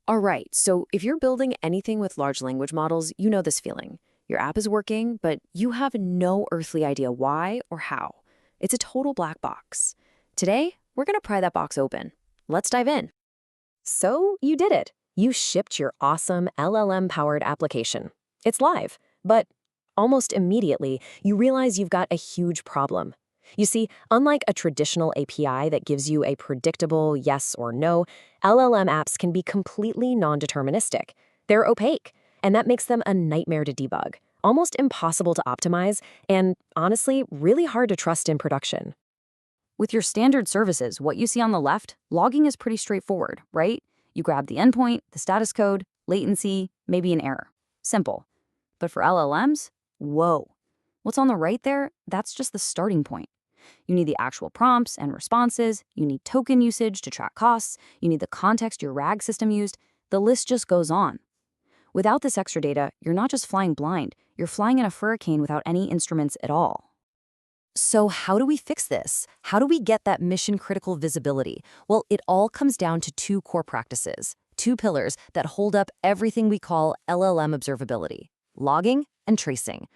All right, so if you're building anything with large language models, you know this feeling. Your app is working, but you have no earthly idea why or how. It's a total black box. Today, we're going to pry that box open. Let's dive in. So you did it. You shipped your awesome LLM-powered application. It's live, but almost immediately, you realize you've got a huge problem. You see, unlike a traditional API that gives you a predictable yes or no, LLM apps can be completely non-deterministic. They're opaque, and that makes them a nightmare to debug, almost impossible to optimize, and honestly, really hard to trust in production. With your standard services, what you see on the left, logging is pretty straightforward, right? You grab the endpoint, the status code, latency, maybe an error. Simple. But for LLMs, whoa. What's on the right there, that's just the starting point. You need the actual prompts and responses, you need token usage to track costs, you need the context your RAG system used, the list just goes on. Without this extra data, you're not just flying blind, you're flying in a hurricane without any instruments at all. So how do we fix this? How do we get that mission-critical visibility? Well, it all comes down to two core practices, two pillars that hold up everything we call LLM observability: logging and tracing.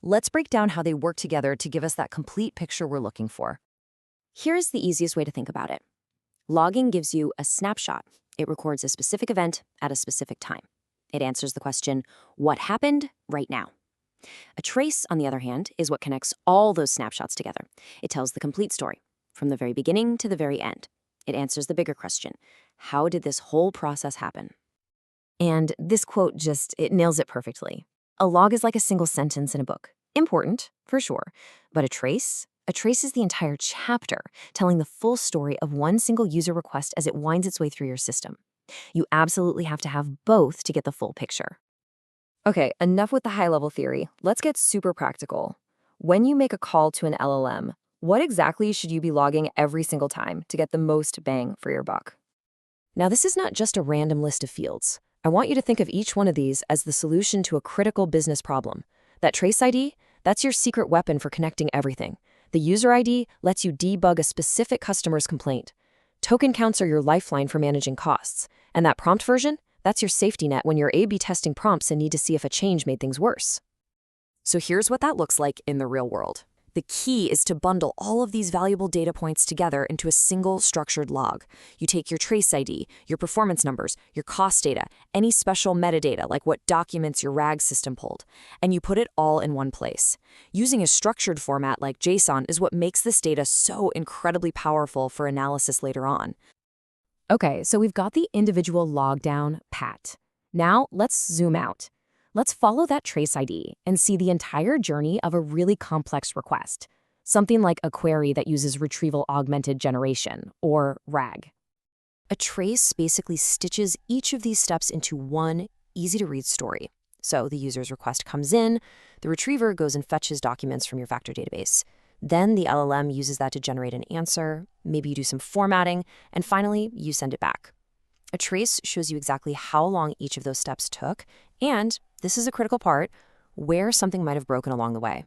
Let's break down how they work together to give us that complete picture we're looking for. Here's the easiest way to think about it. Logging gives you a snapshot. It records a specific event at a specific time. It answers the question, what happened right now? A trace, on the other hand, is what connects all those snapshots together. It tells the complete story, from the very beginning to the very end. It answers the bigger question, how did this whole process happen? And this quote it nails it perfectly. A log is like a single sentence in a book. Important, for sure. But a trace is the entire chapter, telling the full story of one single user request as it winds its way through your system. You absolutely have to have both to get the full picture. Okay, enough with the high-level theory. Let's get super practical. When you make a call to an LLM, what exactly should you be logging every single time to get the most bang for your buck? Now, this is not just a random list of fields. I want you to think of each one of these as the solution to a critical business problem. That trace ID, that's your secret weapon for connecting everything. The user ID lets you debug a specific customer's complaint. Token counts are your lifeline for managing costs. And that prompt version, that's your safety net when you're A/B testing prompts and need to see if a change made things worse. So here's what that looks like in the real world. The key is to bundle all of these valuable data points together into a single structured log. You take your trace ID, your performance numbers, your cost data, any special metadata like what documents your RAG system pulled, and you put it all in one place. Using a structured format like JSON is what makes this data so incredibly powerful for analysis later on. Okay, so we've got the individual log down pat. Now let's zoom out. Let's follow that trace ID and see the entire journey of a really complex request. Something like a query that uses retrieval augmented generation, or RAG. A trace basically stitches each of these steps into one easy-to-read story. So the user's request comes in, the retriever goes and fetches documents from your vector database. Then the LLM uses that to generate an answer, maybe you do some formatting, and finally, you send it back. A trace shows you exactly how long each of those steps took, and, this is a critical part, where something might have broken along the way.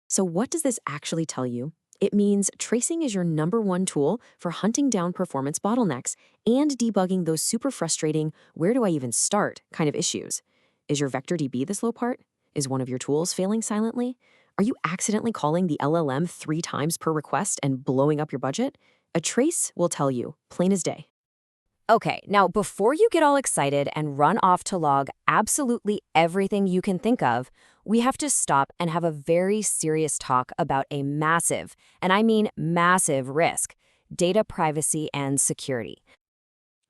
So what does this actually tell you? It means tracing is your #1 tool for hunting down performance bottlenecks and debugging those super frustrating, where do I even start kind of issues. Is your vector DB the slow part? Is one of your tools failing silently? Are you accidentally calling the LLM 3 times per request and blowing up your budget? A trace will tell you, plain as day. Okay, now before you get all excited and run off to log absolutely everything you can think of, we have to stop and have a very serious talk about a massive, and I mean massive risk, data privacy and security.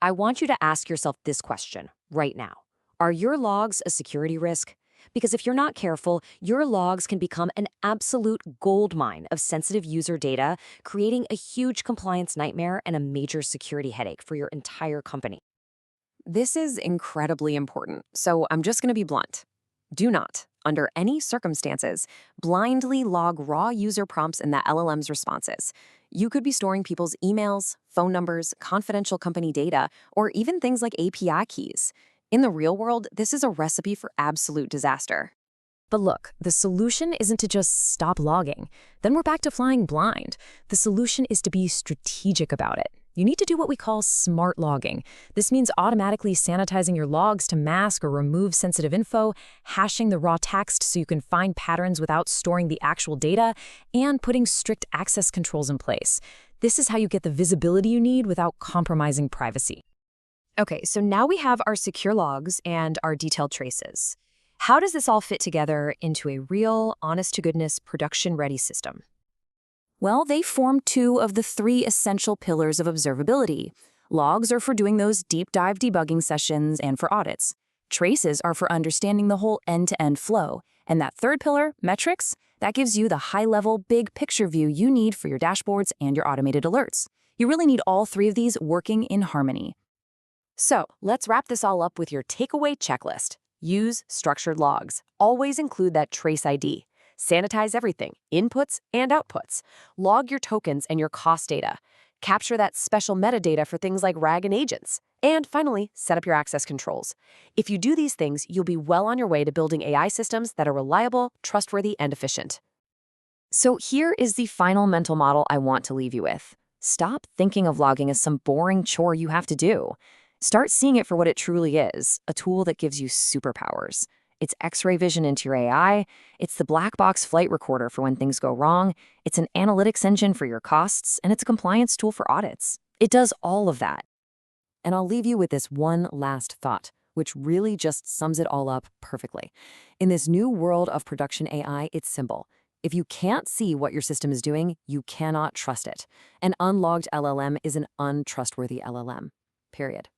I want you to ask yourself this question right now. Are your logs a security risk? Because if you're not careful, your logs can become an absolute goldmine of sensitive user data, creating a huge compliance nightmare and a major security headache for your entire company. This is incredibly important, so I'm just going to be blunt. Do not, under any circumstances, blindly log raw user prompts in the LLM's responses. You could be storing people's emails, phone numbers, confidential company data, or even things like API keys. In the real world, this is a recipe for absolute disaster. But look, the solution isn't to just stop logging. Then we're back to flying blind. The solution is to be strategic about it. You need to do what we call smart logging. This means automatically sanitizing your logs to mask or remove sensitive info, hashing the raw text so you can find patterns without storing the actual data, and putting strict access controls in place. This is how you get the visibility you need without compromising privacy. Okay, so now we have our secure logs and our detailed traces. How does this all fit together into a real, honest-to-goodness, production-ready system? Well, they form two of the three essential pillars of observability. Logs are for doing those deep dive debugging sessions and for audits. Traces are for understanding the whole end-to-end flow. And that third pillar, metrics, that gives you the high-level, big picture view you need for your dashboards and your automated alerts. You really need all three of these working in harmony. So let's wrap this all up with your takeaway checklist. Use structured logs. Always include that trace ID. Sanitize everything, inputs and outputs. Log your tokens and your cost data. Capture that special metadata for things like RAG and agents. And finally, set up your access controls. If you do these things, you'll be well on your way to building AI systems that are reliable, trustworthy, and efficient. So here is the final mental model I want to leave you with. Stop thinking of logging as some boring chore you have to do. Start seeing it for what it truly is, a tool that gives you superpowers. It's X-ray vision into your AI, it's the black box flight recorder for when things go wrong, it's an analytics engine for your costs, and it's a compliance tool for audits. It does all of that. And I'll leave you with this one last thought, which really just sums it all up perfectly. In this new world of production AI, it's simple. If you can't see what your system is doing, you cannot trust it. An unlogged LLM is an untrustworthy LLM. Period.